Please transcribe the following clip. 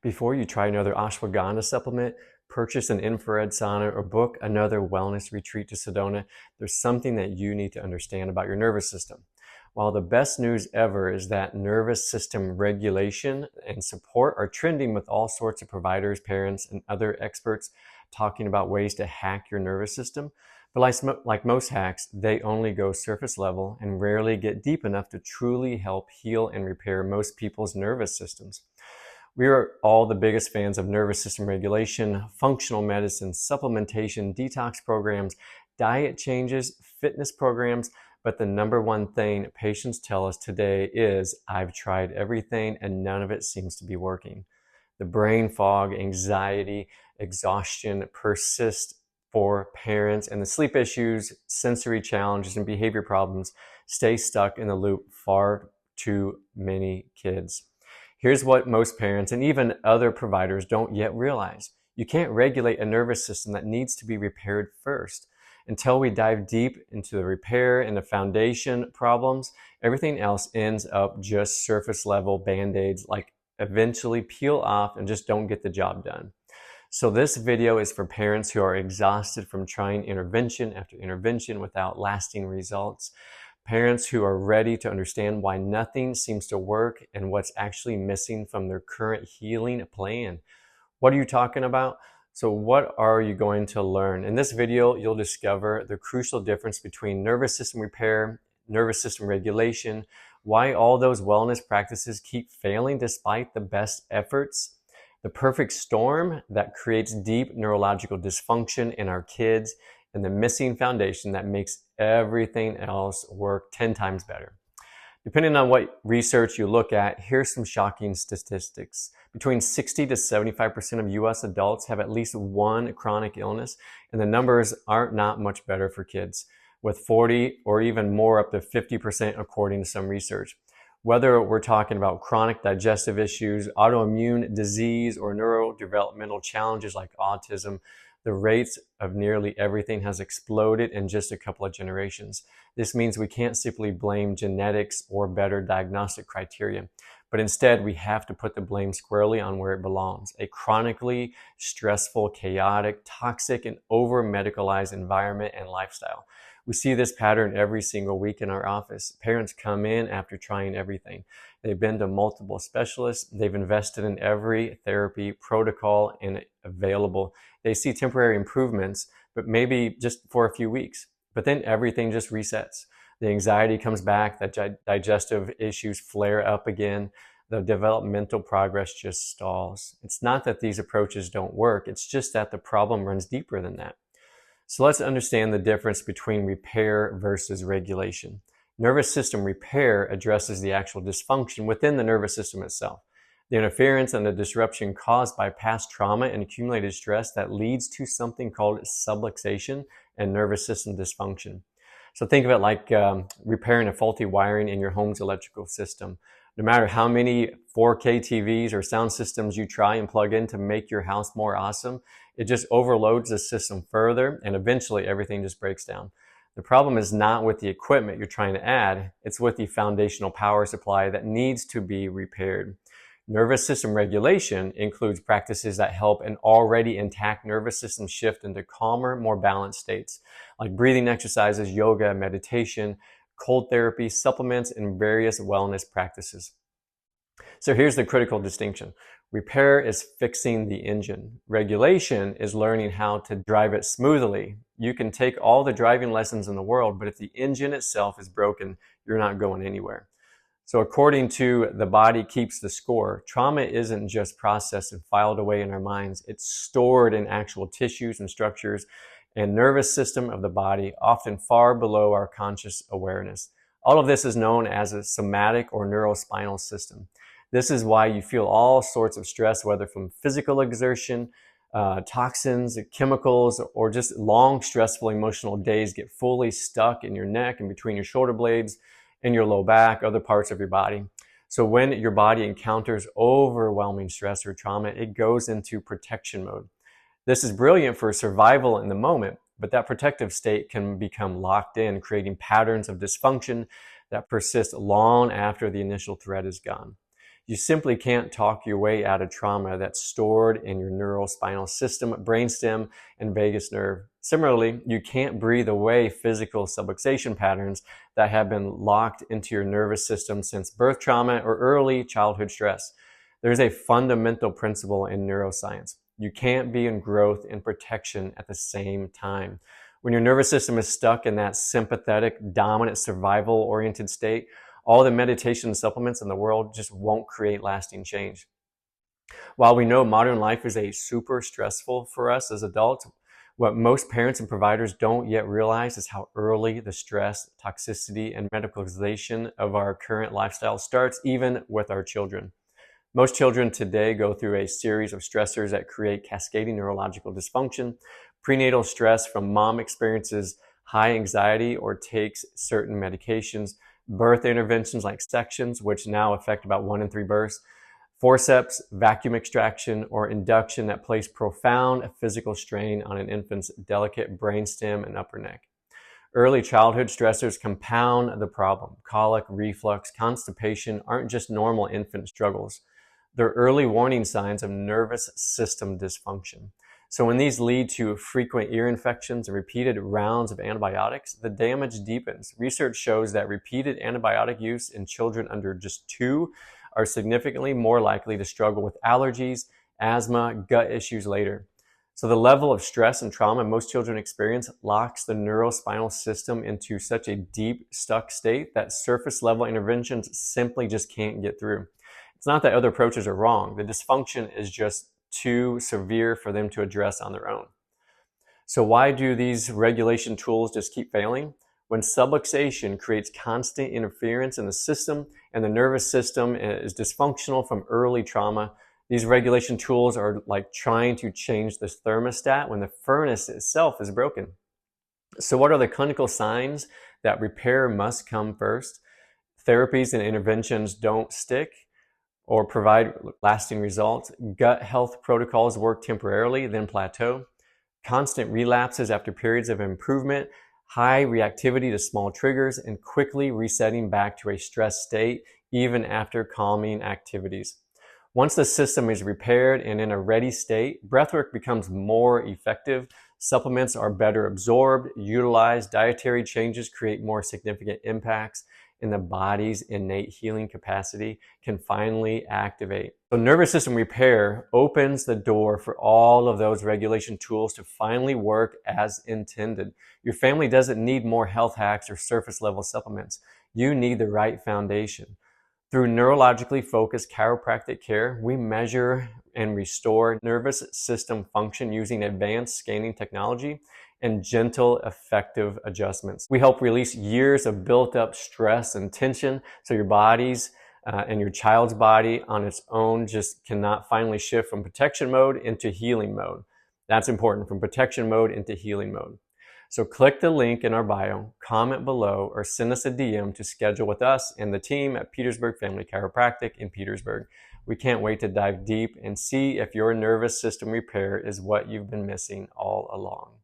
Before you try another ashwagandha supplement, purchase an infrared sauna, or book another wellness retreat to Sedona, there's something that you need to understand about your nervous system. While the best news ever is that nervous system regulation and support are trending with all sorts of providers, parents, and other experts talking about ways to hack your nervous system. But like most hacks, they only go surface level and rarely get deep enough to truly help heal and repair most people's nervous systems. We are all the biggest fans of nervous system regulation, functional medicine, supplementation, detox programs, diet changes, fitness programs, but the number one thing patients tell us today is, I've tried everything and none of it seems to be working. The brain fog, anxiety, exhaustion persist for parents, and the sleep issues, sensory challenges, and behavior problems stay stuck in the loop far too many kids. Here's what most parents and even other providers don't yet realize. You can't regulate a nervous system that needs to be repaired first. Until we dive deep into the repair and the foundation problems, everything else ends up just surface level band-aids, like eventually peel off and just don't get the job done. So this video is for parents who are exhausted from trying intervention after intervention without lasting results. Parents who are ready to understand why nothing seems to work and what's actually missing from their current healing plan. What are you talking about? So what are you going to learn? In this video, you'll discover the crucial difference between nervous system repair, nervous system regulation, why all those wellness practices keep failing despite the best efforts, the perfect storm that creates deep neurological dysfunction in our kids, and the missing foundation that makes everything else work 10 times better. Depending on what research you look at, here's some shocking statistics. Between 60 to 75% of US adults have at least one chronic illness, and the numbers aren't not much better for kids, with 40 or even more up to 50% according to some research. Whether we're talking about chronic digestive issues, autoimmune disease, or neurodevelopmental challenges like autism, the rates of nearly everything has exploded in just a couple of generations. This means we can't simply blame genetics or better diagnostic criteria, but instead we have to put the blame squarely on where it belongs: a chronically stressful, chaotic, toxic, and over-medicalized environment and lifestyle. We see this pattern every single week in our office. Parents come in after trying everything. They've been to multiple specialists. They've invested in every therapy protocol and available. They see temporary improvements, but maybe just for a few weeks. But then everything just resets. The anxiety comes back, the digestive issues flare up again, the developmental progress just stalls. It's not that these approaches don't work, it's just that the problem runs deeper than that. So let's understand the difference between repair versus regulation. Nervous system repair addresses the actual dysfunction within the nervous system itself, the interference and the disruption caused by past trauma and accumulated stress that leads to something called subluxation and nervous system dysfunction. So think of it like repairing a faulty wiring in your home's electrical system. No matter how many 4K TVs or sound systems you try and plug in to make your house more awesome, it just overloads the system further, and eventually everything just breaks down. The problem is not with the equipment you're trying to add, it's with the foundational power supply that needs to be repaired. Nervous system regulation includes practices that help an already intact nervous system shift into calmer, more balanced states, like breathing exercises, yoga, meditation, cold therapy, supplements, and various wellness practices. So here's the critical distinction. Repair is fixing the engine. Regulation is learning how to drive it smoothly. You can take all the driving lessons in the world, but if the engine itself is broken, you're not going anywhere. So according to The Body Keeps the Score, trauma isn't just processed and filed away in our minds. It's stored in actual tissues and structures and nervous system of the body, often far below our conscious awareness. All of this is known as a somatic or neurospinal system. This is why you feel all sorts of stress, whether from physical exertion, toxins, chemicals, or just long, stressful emotional days get fully stuck in your neck and between your shoulder blades, in your low back, other parts of your body. So when your body encounters overwhelming stress or trauma, it goes into protection mode. This is brilliant for survival in the moment, but that protective state can become locked in, creating patterns of dysfunction that persist long after the initial threat is gone. You simply can't talk your way out of trauma that's stored in your neurospinal system, brainstem, and vagus nerve. Similarly, you can't breathe away physical subluxation patterns that have been locked into your nervous system since birth trauma or early childhood stress. There's a fundamental principle in neuroscience. You can't be in growth and protection at the same time. When your nervous system is stuck in that sympathetic, dominant, survival-oriented state, all the meditation supplements in the world just won't create lasting change. While we know modern life is super stressful for us as adults, what most parents and providers don't yet realize is how early the stress, toxicity, and medicalization of our current lifestyle starts, even with our children. Most children today go through a series of stressors that create cascading neurological dysfunction. Prenatal stress from mom experiences high anxiety or takes certain medications. Birth interventions like sections, which now affect about 1 in 3 births. Forceps, vacuum extraction, or induction that place profound physical strain on an infant's delicate brainstem and upper neck. Early childhood stressors compound the problem. Colic, reflux, constipation aren't just normal infant struggles. They're early warning signs of nervous system dysfunction. So when these lead to frequent ear infections and repeated rounds of antibiotics, the damage deepens. Research shows that repeated antibiotic use in children under just 2 are significantly more likely to struggle with allergies, asthma, gut issues later. So the level of stress and trauma most children experience locks the neurospinal system into such a deep, stuck state that surface level interventions simply just can't get through. It's not that other approaches are wrong. The dysfunction is just too severe for them to address on their own. So why do these regulation tools just keep failing? When subluxation creates constant interference in the system and the nervous system is dysfunctional from early trauma, these regulation tools are like trying to change the thermostat when the furnace itself is broken. So what are the clinical signs that repair must come first? Therapies and interventions don't stick or provide lasting results. Gut health protocols work temporarily, then plateau. Constant relapses after periods of improvement, high reactivity to small triggers, and quickly resetting back to a stress state even after calming activities. Once the system is repaired and in a ready state, breathwork becomes more effective. Supplements are better absorbed, utilized, dietary changes create more significant impacts, and the body's innate healing capacity can finally activate. So nervous system repair opens the door for all of those regulation tools to finally work as intended. Your family doesn't need more health hacks or surface level supplements. You need the right foundation. Through neurologically focused chiropractic care, we measure and restore nervous system function using advanced scanning technology and gentle, effective adjustments. We help release years of built up stress and tension so your body's and your child's body on its own just cannot finally shift from protection mode into healing mode. That's important, from protection mode into healing mode. So click the link in our bio, comment below, or send us a DM to schedule with us and the team at Petersburg Family Chiropractic in Petersburg. We can't wait to dive deep and see if your nervous system repair is what you've been missing all along.